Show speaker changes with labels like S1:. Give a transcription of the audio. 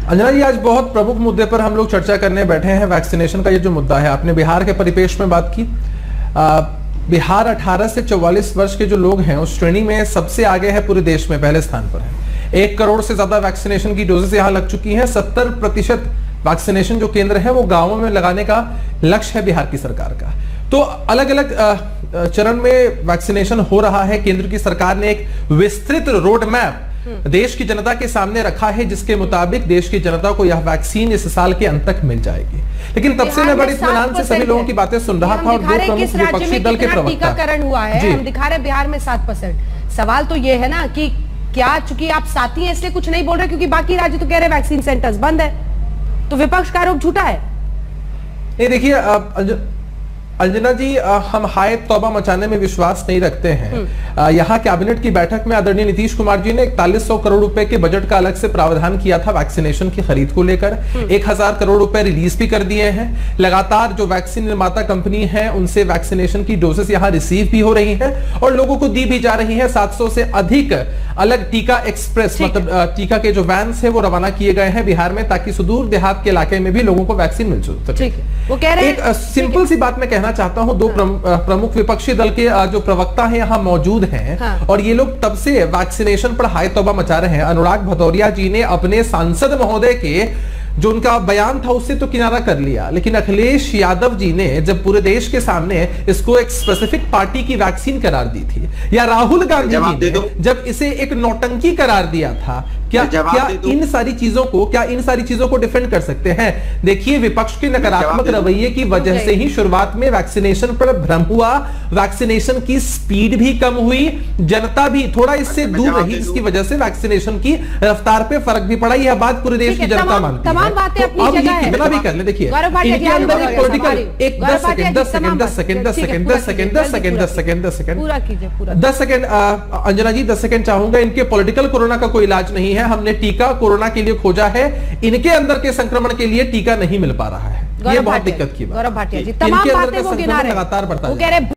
S1: अंजना जी, आज बहुत प्रमुख मुद्दे पर हम लोग चर्चा करने बैठे हैं। वैक्सीनेशन का ये जो मुद्दा है, आपने बिहार के परिपेक्ष में बात की। बिहार 18 से 44 वर्ष के जो लोग हैं उस श्रेणी में सबसे आगे है, पूरे देश में पहले स्थान पर है। 1 करोड़ से ज्यादा वैक्सीनेशन की डोजेस यहां लग चुकी हैं। 70% वैक्सीनेशन जो केंद्र है वो गांवों में लगाने का लक्ष्य है बिहार की सरकार का। तो अलग अलग चरण में वैक्सीनेशन हो रहा है। केंद्र की सरकार ने एक विस्तृत रोड मैप देश की जनता के सामने रखा है, जिसके मुताबिक देश की जनता को यह वैक्सीन इस साल के अंत तक मिल जाएगी। लेकिन तब से मैं बड़ी इत्मीनान से सभी लोगों की बातें सुन रहा था और दो प्रमुख विपक्षी दल के प्रवक्ता
S2: टीकाकरण हुआ है, हम दिखा रहे हैं बिहार में 7%। सवाल तो ये है ना कि क्या चूंकि आप साथी हैं इसलिए कुछ नहीं बोल रहे, क्योंकि बाकी राज्य तो कह रहे वैक्सीन सेंटर्स बंद है, तो विपक्ष का आरोप झूठा है।
S1: ये देखिए अंजना जी, हम हाय तौबा मचाने में विश्वास नहीं रखते हैं। यहाँ कैबिनेट की बैठक में आदरणीय नीतीश कुमार जी ने 4100 करोड़ रुपए के बजट का अलग से प्रावधान किया था वैक्सीनेशन की खरीद को लेकर। 1000 करोड़ रुपए रिलीज भी कर दिए हैं। लगातार जो वैक्सीन निर्माता कंपनी है उनसे वैक्सीनेशन की डोजेस यहाँ रिसीव भी हो रही है और लोगों को दी भी जा रही है। 700 से अधिक अलग टीका एक्सप्रेस मतलब टीका के जो वैन्स है वो रवाना किए गए हैं बिहार में, ताकि सुदूर देहात के इलाके में भी लोगों को वैक्सीन मिल सके।
S2: वो कह रहे हैं,
S1: एक सिंपल सी बात मैं कहना चाहता हूं, दो प्रमुख विपक्षी दल के जो प्रवक्ता हैं यहां मौजूद हैं। और ये लोग तब से वैक्सीनेशन पर हाय तौबा मचा रहे हैं। अनुराग भदौरिया जी ने अपने सांसद महोदय के जो उनका बयान था उससे तो किनारा कर लिया, लेकिन अखिलेश यादव जी ने जब पूरे देश के सामने इसको एक स्पेसिफिक पार्टी की वैक्सीन करार दी थी, या राहुल गांधी जी ने जब इसे एक नौटंकी करार दिया था, क्या इन सारी चीजों को डिफेंड कर सकते हैं? देखिए, विपक्ष के नकारात्मक रवैये की वजह से ही शुरुआत में वैक्सीनेशन पर भ्रम हुआ, वैक्सीनेशन की स्पीड भी कम हुई, जनता भी थोड़ा इससे दूर रही, जिसकी वजह से वैक्सीनेशन की रफ्तार पे फर्क भी पड़ा। यह बात पूरे देश की जनता मानती है। तो अब ये कितना भी कर ले, देखिए इनके अंदर एक पॉलिटिकल 10 सेकंड अंजना जी 10 सेकंड चाहूंगा। इनके पॉलिटिकल कोरोना का कोई इलाज नहीं है। हमने टीका कोरोना के लिए खोजा है, इनके अंदर के संक्रमण के लिए टीका नहीं मिल पा रहा है। ये बहुत दिक्कत की बात।
S2: गौरव भाटिया जी तमाम बातें वो गिना रहे हैं,
S1: लगातार बढ़ता है।